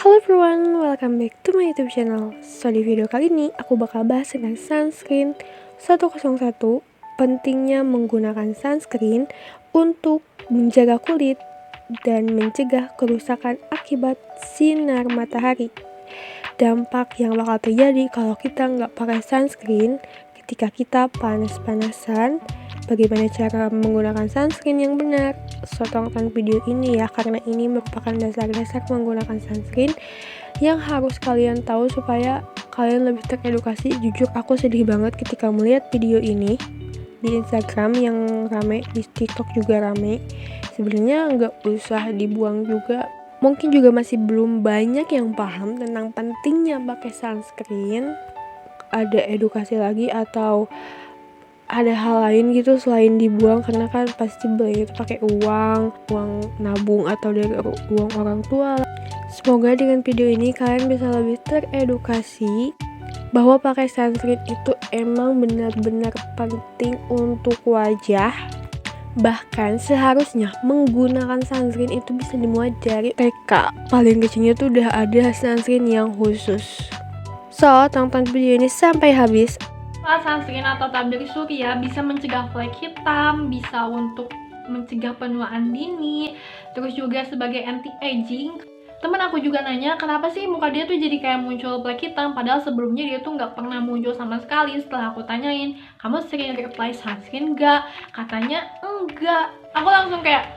Halo everyone, welcome back to my YouTube channel. So di video kali ini aku bakal bahas tentang sunscreen 101, pentingnya menggunakan sunscreen untuk menjaga kulit dan mencegah kerusakan akibat sinar matahari. Dampak yang bakal terjadi kalau kita nggak pakai sunscreen ketika kita panas-panasan. Bagaimana cara menggunakan sunscreen yang benar? So tonton video ini ya, karena ini merupakan dasar-dasar menggunakan sunscreen yang harus kalian tahu supaya kalian lebih teredukasi. Jujur aku sedih banget ketika melihat video ini di Instagram yang rame, di TikTok juga rame. Sebenarnya nggak usah dibuang juga. Mungkin juga masih belum banyak yang paham tentang pentingnya pakai sunscreen. Ada edukasi lagi atau ada hal lain gitu selain dibuang, karena kan pasti beli itu pakai uang nabung atau dari uang orang tua. Semoga dengan video ini kalian bisa lebih teredukasi bahwa pakai sunscreen itu emang benar-benar penting untuk wajah. Bahkan seharusnya menggunakan sunscreen itu bisa dimulai dari TK. Paling kecilnya tuh udah ada sunscreen yang khusus. So tonton video ini sampai habis. Sunscreen atau tabir surya bisa mencegah flek hitam, bisa untuk mencegah penuaan dini, terus juga sebagai anti-aging. Temen aku juga nanya kenapa sih muka dia tuh jadi kayak muncul flek hitam, padahal sebelumnya dia tuh nggak pernah muncul sama sekali. Setelah aku tanyain, kamu sering apply sunscreen nggak? Katanya enggak. Aku langsung kayak,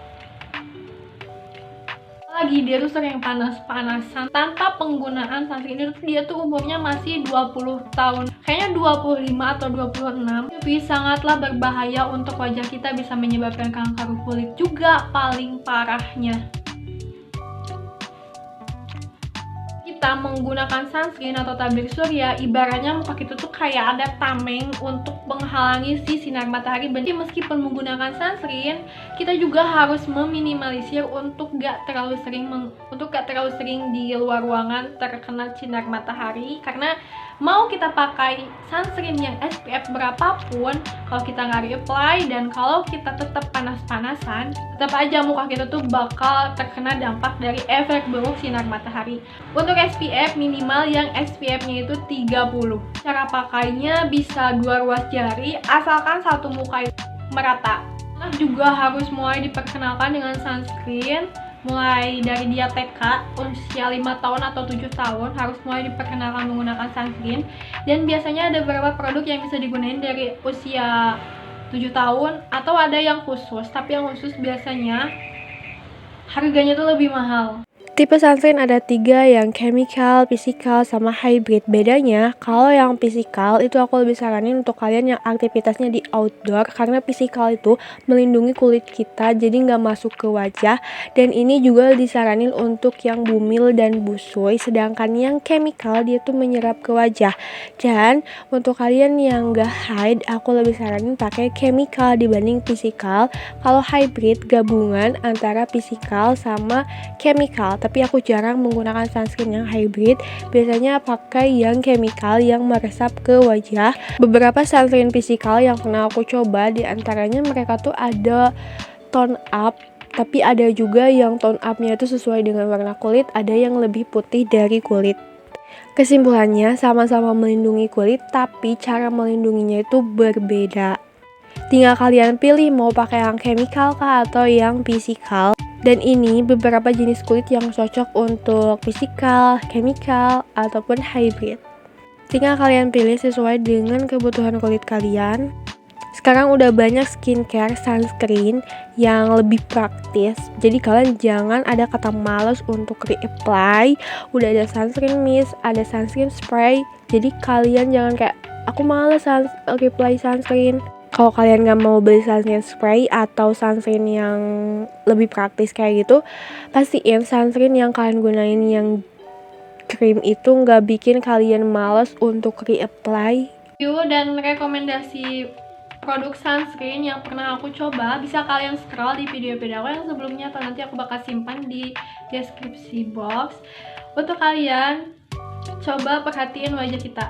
lagi dia tuh sering panas-panasan tanpa penggunaan sunscreen. Itu dia tuh umurnya masih 20 tahun, kayaknya 25 atau 26. Tapi sangatlah berbahaya untuk wajah kita, bisa menyebabkan kanker kulit juga paling parahnya. Kita menggunakan sunscreen atau tabir surya, ibaratnya muka kita tuh kayak ada tameng untuk menghalangi si sinar matahari. Jadi meskipun menggunakan sunscreen, kita juga harus meminimalisir untuk gak terlalu sering di luar ruangan terkena sinar matahari. Karena mau kita pakai sunscreen yang SPF berapapun, kalau kita nggak reapply dan kalau kita tetap panas-panasan, tetap aja muka kita tuh bakal terkena dampak dari efek buruk sinar matahari. Untuk SPF minimal yang SPF-nya itu 30. Cara pakainya bisa 2 ruas jari, asalkan satu muka itu merata. Anak juga harus mulai diperkenalkan dengan sunscreen mulai dari dia TK, usia 5 tahun atau 7 tahun harus mulai diperkenalkan menggunakan sunscreen. Dan biasanya ada beberapa produk yang bisa digunain dari usia 7 tahun atau ada yang khusus, tapi yang khusus biasanya harganya tuh lebih mahal. Tipe sunscreen ada 3, yang chemical, physical, sama hybrid. Bedanya, kalau yang physical itu aku lebih saranin untuk kalian yang aktivitasnya di outdoor, karena physical itu melindungi kulit kita jadi nggak masuk ke wajah, dan ini juga disaranin untuk yang bumil dan busui. Sedangkan yang chemical dia tuh menyerap ke wajah. Dan untuk kalian yang nggak hide, aku lebih saranin pakai chemical dibanding physical. Kalau hybrid gabungan antara physical sama chemical, tapi aku jarang menggunakan sunscreen yang hybrid. Biasanya pakai yang chemical yang meresap ke wajah. Beberapa sunscreen physical yang pernah aku coba, di antaranya mereka tuh ada tone up, tapi ada juga yang tone up-nya itu sesuai dengan warna kulit, ada yang lebih putih dari kulit. Kesimpulannya, sama-sama melindungi kulit, tapi cara melindunginya itu berbeda. Tinggal kalian pilih mau pakai yang chemical kah atau yang physical. Dan ini beberapa jenis kulit yang cocok untuk physical, chemical, ataupun hybrid. Tinggal kalian pilih sesuai dengan kebutuhan kulit kalian. Sekarang udah banyak skincare sunscreen yang lebih praktis. Jadi kalian jangan ada kata males untuk reapply. Udah ada sunscreen mist, ada sunscreen spray. Jadi kalian jangan kayak, aku males reapply sunscreen. Kalau kalian gak mau beli sunscreen spray atau sunscreen yang lebih praktis kayak gitu, pastiin sunscreen yang kalian gunain yang krim itu gak bikin kalian males untuk reapply. Dan rekomendasi produk sunscreen yang pernah aku coba bisa kalian scroll di video-video aku yang sebelumnya, atau nanti aku bakal simpan di deskripsi box. Untuk kalian, coba perhatiin wajah kita.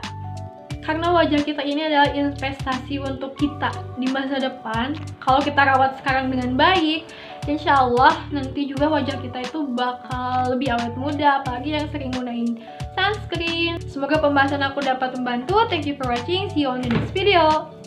Karena wajah kita ini adalah investasi untuk kita di masa depan. Kalau kita rawat sekarang dengan baik, Insya Allah nanti juga wajah kita itu bakal lebih awet muda, apalagi yang sering gunain sunscreen. Semoga pembahasan aku dapat membantu. Thank you for watching, see you on the next video.